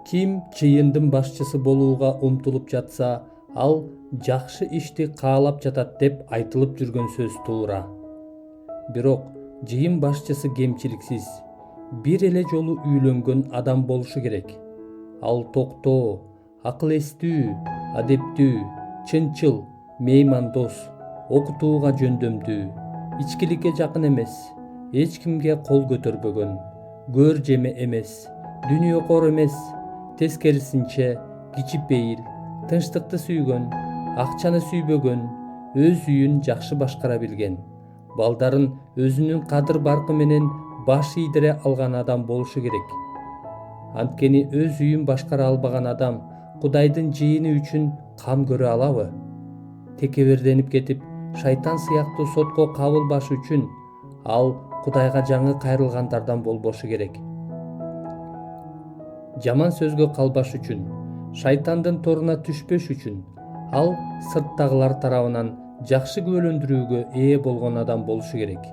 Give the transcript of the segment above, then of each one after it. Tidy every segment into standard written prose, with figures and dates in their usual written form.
Ким чыйындын башчысы болууга умтулуп жатса, ал жакшы ишти каалап жатат деп айтылып жүргөн сөз туура. Бирок жыйын башчысы кемчиликсиз, бир эле жолу үйлөнгөн адам болушу керек. Ал токтоо, акыл эстүү, адептүү, чынчыл, меймандос, окутууга жөндөмдүү, ичкиликке жакын эмес, эч кимге кол көтөрбөгөн, көр жеме эмес, дүнүйөкор эмес, тескерисинче кичипейил, тынчтыкты сүйгөн, акчаны сүйбөгөн, өз үйүн жакшы башкара билген, балдарын өзүнүн кадыр баркы менен баш ийдире алган адам болушу керек. Анткени өз үйүн башкара албаган адам Кудайдын жыйыны үчүн кам көрө алабы? Текеберденип кетип, шайтан сыяктуу сотко кабылбаш үчүн ал Кудайга жаңы кайрылгандардан болбошу керек. Жаман сөзгө калбаш үчүн, шайтандын торуна түшпөш үчүн ал сырттагылар тарабынан жакшы күбөлөндүрүүгө ээ болгон адам болушу керек.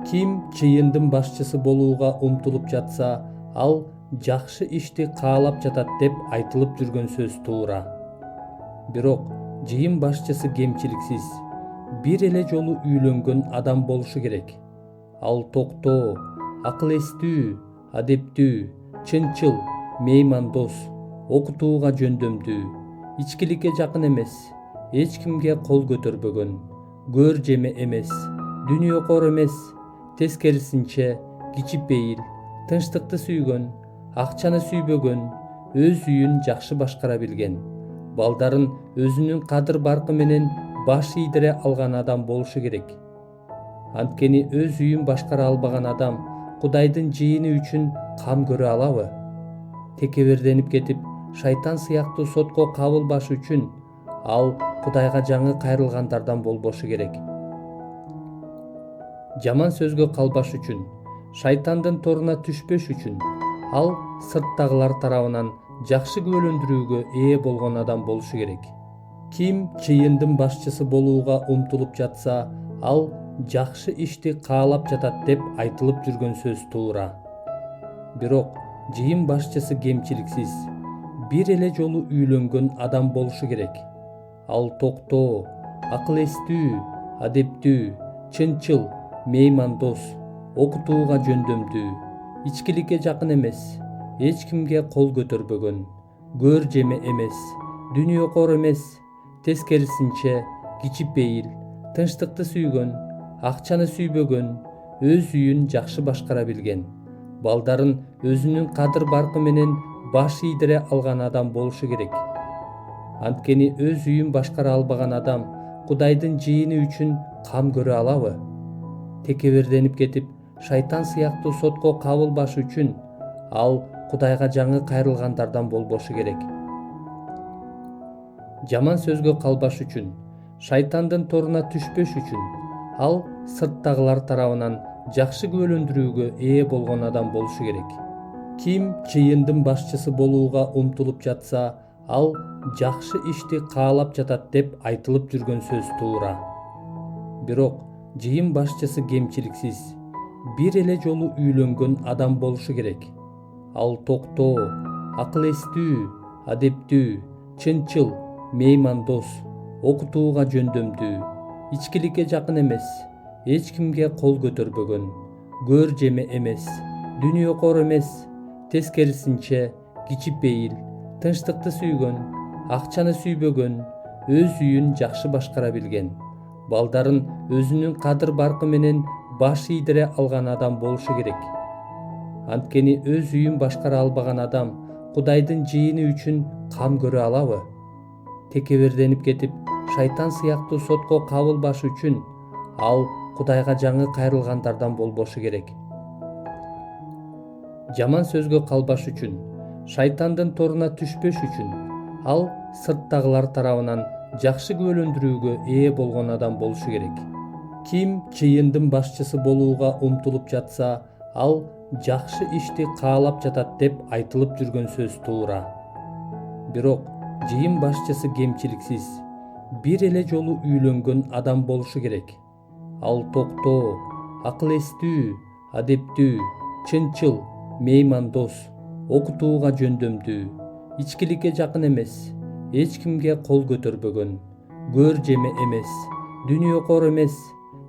Ким чыйындын башчысы болууга умтулуп жатса, ал жакшы ишти каалап жатат деп айтылып жүргөн сөз туура. Бирок жыйын башчысы кемчиликсиз, бир эле жолу үйлөнгөн адам болушу керек. Ал токтоо, акыл эстүү, адептүү, чынчыл, меймандос, окутууга жөндөмдүү, ичкиликке жакын эмес, эч кимге кол көтөрбөгөн, көр жеме эмес, дүнүйөкор эмес, тескерисинче кичипейил, тынчтыкты сүйгөн, акчаны сүйбөгөн, өз үйүн жакшы башкара билген, балдарын өзүнүн кадыр баркы менен баш ийдире алган адам болушу керек. Анткени өз үйүн башкара албаган адам Кудайдын жыйыны үчүн кам көрө алабы? Текеберденип кетип, шайтан сыяктуу сотко кабылбаш үчүн ал Кудайга жаңы кайрылгандардан болбошу керек. Жаман сөзгө калбаш үчүн, шайтандын торуна түшпөш үчүн ал сырттагылар тарабынан жакшы күбөлөндүрүүгө ээ болгон адам болушу керек. Ким чыйындын башчысы болууга умтулуп жатса, ал жакшы ишти каалап жатат деп айтылып жүргөн сөз туура. Бирок жыйын башчысы кемчиликсиз, бир эле жолу үйлөнгөн адам болушу керек. Ал токтоо, акыл эстүү, адептүү, чынчыл, меймандос, окутууга жөндөмдүү, ичкиликке жакын эмес, эч кимге кол көтөрбөгөн, көр жеме эмес, дүнүйөкор эмес, тескерисинче кичипейил, тынчтыкты сүйгөн, акчаны сүйбөгөн, өз үйүн жакшы башкара билген, балдарын өзүнүн кадыр баркы менен баш ийдире алган адам болушу керек. Анткени өз үйүн башкара албаган адам Кудайдын жыйыны үчүн кам көрө алабы? Текеберденип кетип, шайтан сыяктуу сотко кабылбаш үчүн ал Кудайга жаңы кайрылгандардан болбошу керек. Жаман сөзгө калбаш үчүн, шайтандын торуна түшпөш үчүн ал сырттагылар тарабынан жакшы күбөлөндүрүүгө ээ болгон адам болушу керек. Ким чыйындын башчысы болууга умтулуп жатса, ал жакшы ишти каалап жатат деп айтылып жүргөн сөз туура. Бирок жыйын башчысы кемчиликсиз, бир эле жолу үйлөнгөн адам болушу керек. Ал токтоо, акыл эстүү, адептүү, чынчыл, меймандос, окутууга жөндөмдүү, ичкиликке жакын эмес, эч кимге кол көтөрбөгөн, көр жеме эмес, дүнүйөкор эмес, тескерисинче кичипейил, тынчтыкты сүйгөн, акчаны сүйбөгөн, өз үйүн жакшы башкара билген, балдарын өзүнүн кадыр баркы менен баш ийдире алган адам болушу керек. Анткени өз үйүн башкара албаган адам Кудайдын жыйыны үчүн кам көрө алабы? Текеберденип кетип, шайтан сыяктуу сотко кабылбаш үчүн ал Кудайга жаңы кайрылгандардан болбошу керек. Жаман сөзгө калбаш үчүн, шайтандын торуна түшпөш үчүн ал сырттагылар тарабынан жакшы күбөлөндүрүүгө ээ болгон адам болушу керек. Ким чыйындын башчысы болууга умтулуп жатса, ал жакшы ишти каалап жатат деп айтылып жүргөн сөз туура. Бирок жыйын башчысы кемчиликсиз, бир эле жолу үйлөнгөн адам болушу керек. Ал токтоо, акыл эстүү, адептүү, чынчыл, меймандос, окутууга жөндөмдүү, ичкиликке жакын эмес, эч кимге кол көтөрбөгөн, көр жеме эмес, дүнүйөкор эмес,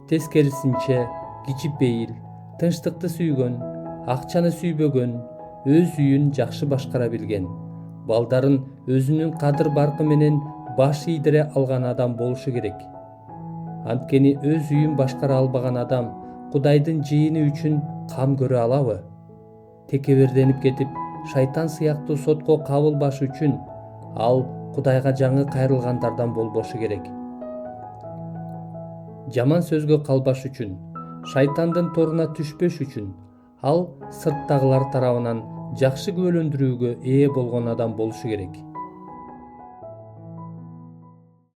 тескерисинче кичипейил, тынчтыкты сүйгөн, акчаны сүйбөгөн, өз үйүн жакшы башкара билген, балдарын өзүнүн кадыр баркы менен баш ийдире алган адам болушу керек. Анткени өз үйүн башкара албаган адам Кудайдын жыйыны үчүн кам көрө алабы? Текеберденип кетип, шайтан сыяктуу сотко кабылбаш үчүн ал Кудайга жаңы кайрылгандардан болбошу керек. Жаман сөзгө калбаш үчүн, шайтандын торуна түшпөш үчүн ал сырттагылар тарабынан жакшы күбөлөндүрүүгө ээ болгон адам болушу керек.